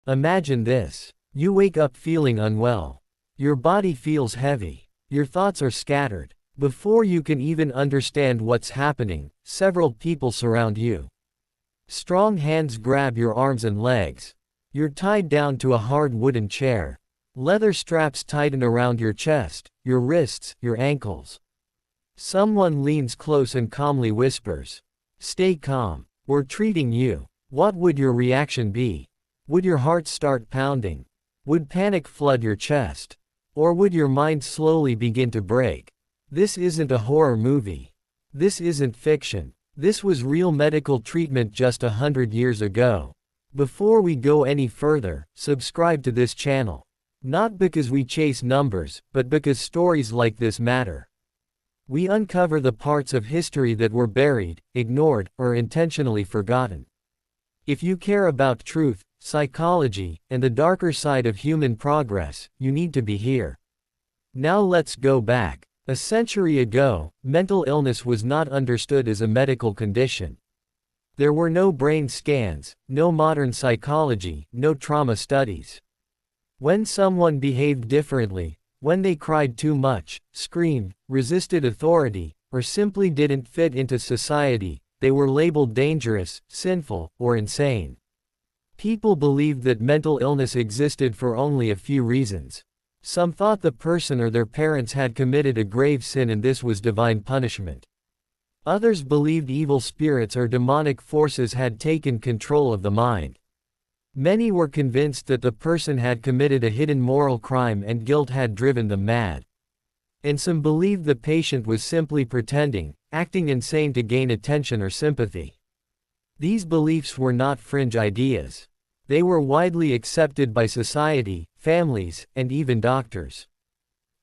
Imagine this. You wake up feeling unwell. Your body feels heavy. Your thoughts are scattered. Before you can even understand what's happening, several people surround you. Strong hands grab your arms and legs. You're tied down to a hard wooden chair. Leather straps tighten around your chest, your wrists, your ankles. Someone leans close and calmly whispers, "Stay calm. We're treating you." What would your reaction be? Would your heart start pounding? Would panic flood your chest? Or would your mind slowly begin to break? This isn't a horror movie. This isn't fiction. This was real medical treatment just 100 years ago. Before we go any further, subscribe to this channel. Not because we chase numbers, but because stories like this matter. We uncover the parts of history that were buried, ignored, or intentionally forgotten. If you care about truth, psychology, and the darker side of human progress, you need to be here. Now let's go back. A century ago, mental illness was not understood as a medical condition. There were no brain scans, no modern psychology, no trauma studies. When someone behaved differently, when they cried too much, screamed, resisted authority, or simply didn't fit into society, they were labeled dangerous, sinful, or insane. People believed that mental illness existed for only a few reasons. Some thought the person or their parents had committed a grave sin and this was divine punishment. Others believed evil spirits or demonic forces had taken control of the mind. Many were convinced that the person had committed a hidden moral crime and guilt had driven them mad. And some believed the patient was simply pretending, acting insane to gain attention or sympathy. These beliefs were not fringe ideas. They were widely accepted by society, families, and even doctors.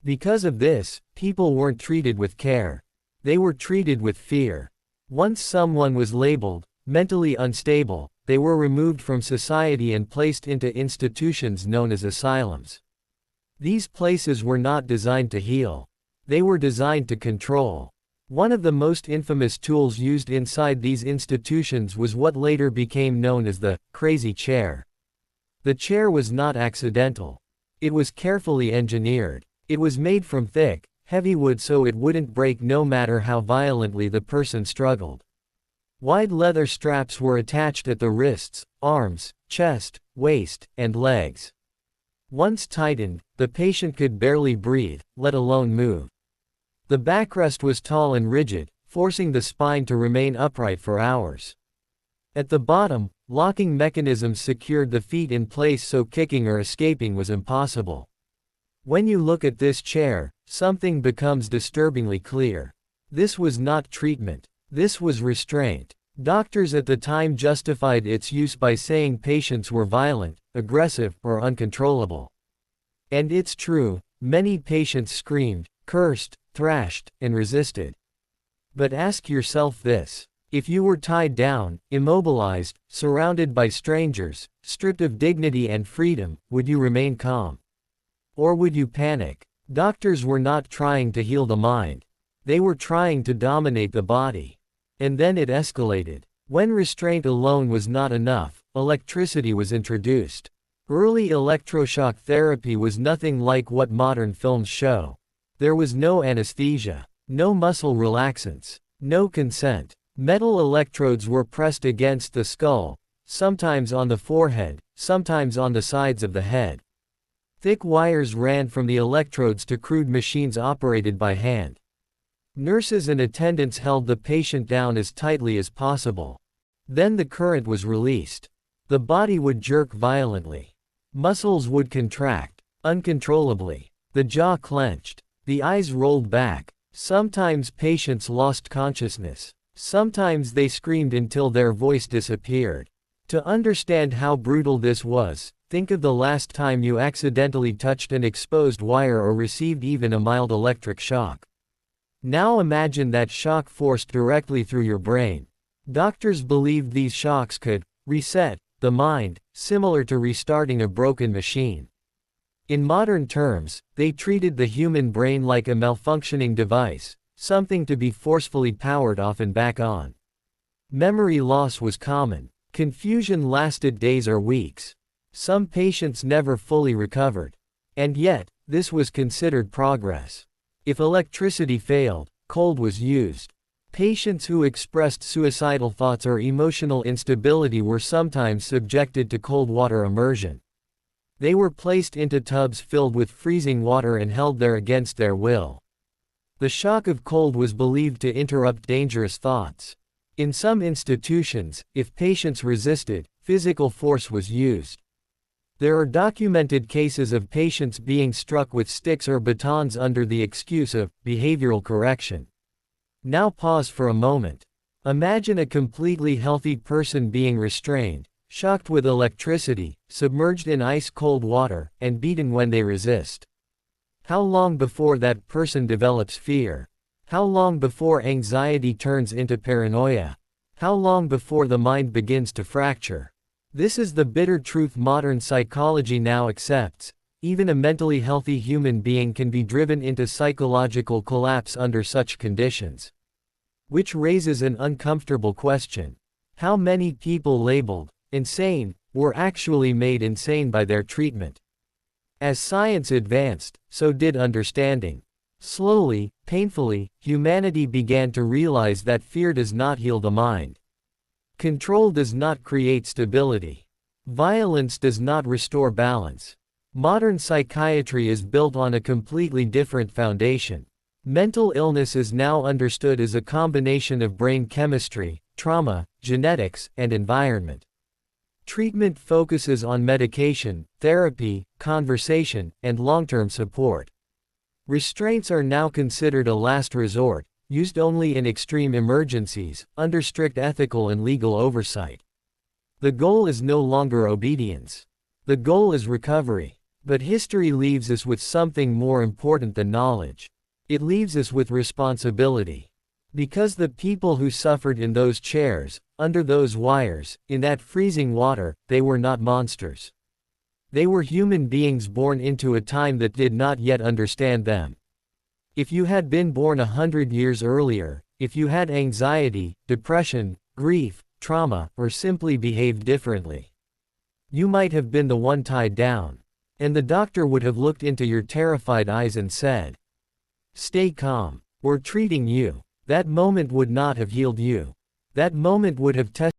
Because of this, people weren't treated with care. They were treated with fear. Once someone was labeled mentally unstable, they were removed from society and placed into institutions known as asylums. These places were not designed to heal. They were designed to control. One of the most infamous tools used inside these institutions was what later became known as the crazy chair. The chair was not accidental. It was carefully engineered. It was made from thick, heavy wood so it wouldn't break no matter how violently the person struggled. Wide leather straps were attached at the wrists, arms, chest, waist, and legs. Once tightened, the patient could barely breathe, let alone move. The backrest was tall and rigid, forcing the spine to remain upright for hours. At the bottom, locking mechanisms secured the feet in place so kicking or escaping was impossible. When you look at this chair, something becomes disturbingly clear. This was not treatment. This was restraint. Doctors at the time justified its use by saying patients were violent, aggressive, or uncontrollable. And it's true, many patients screamed, cursed, thrashed, and resisted. But ask yourself this. If you were tied down, immobilized, surrounded by strangers, stripped of dignity and freedom, would you remain calm? Or would you panic? Doctors were not trying to heal the mind. They were trying to dominate the body. And then it escalated. When restraint alone was not enough, electricity was introduced. Early electroshock therapy was nothing like what modern films show. There was no anesthesia, no muscle relaxants, no consent. Metal electrodes were pressed against the skull, sometimes on the forehead, sometimes on the sides of the head. Thick wires ran from the electrodes to crude machines operated by hand. Nurses and attendants held the patient down as tightly as possible. Then the current was released. The body would jerk violently. Muscles would contract, uncontrollably. The jaw clenched. The eyes rolled back. Sometimes patients lost consciousness. Sometimes they screamed until their voice disappeared. To understand how brutal this was, think of the last time you accidentally touched an exposed wire or received even a mild electric shock. Now imagine that shock forced directly through your brain. Doctors believed these shocks could reset the mind, similar to restarting a broken machine. In modern terms, they treated the human brain like a malfunctioning device, something to be forcefully powered off and back on. Memory loss was common. Confusion lasted days or weeks. Some patients never fully recovered. And yet, this was considered progress. If electricity failed, cold was used. Patients who expressed suicidal thoughts or emotional instability were sometimes subjected to cold water immersion. They were placed into tubs filled with freezing water and held there against their will. The shock of cold was believed to interrupt dangerous thoughts. In some institutions, if patients resisted, physical force was used. There are documented cases of patients being struck with sticks or batons under the excuse of behavioral correction. Now pause for a moment. Imagine a completely healthy person being restrained, shocked with electricity, submerged in ice-cold water, and beaten when they resist. How long before that person develops fear? How long before anxiety turns into paranoia? How long before the mind begins to fracture? This is the bitter truth modern psychology now accepts. Even a mentally healthy human being can be driven into psychological collapse under such conditions. Which raises an uncomfortable question. How many people labeled insane were actually made insane by their treatment? As science advanced, so did understanding. Slowly, painfully, humanity began to realize that fear does not heal the mind. Control does not create stability. Violence does not restore balance. Modern psychiatry is built on a completely different foundation. Mental illness is now understood as a combination of brain chemistry, trauma, genetics, and environment. Treatment focuses on medication, therapy, conversation, and long-term support. Restraints are now considered a last resort, used only in extreme emergencies, under strict ethical and legal oversight. The goal is no longer obedience. The goal is recovery. But history leaves us with something more important than knowledge. It leaves us with responsibility. Because the people who suffered in those chairs, under those wires, in that freezing water, they were not monsters. They were human beings born into a time that did not yet understand them. If you had been born 100 years earlier, if you had anxiety, depression, grief, trauma, or simply behaved differently, you might have been the one tied down. And the doctor would have looked into your terrified eyes and said, "Stay calm. We're treating you." That moment would not have healed you. That moment would have tested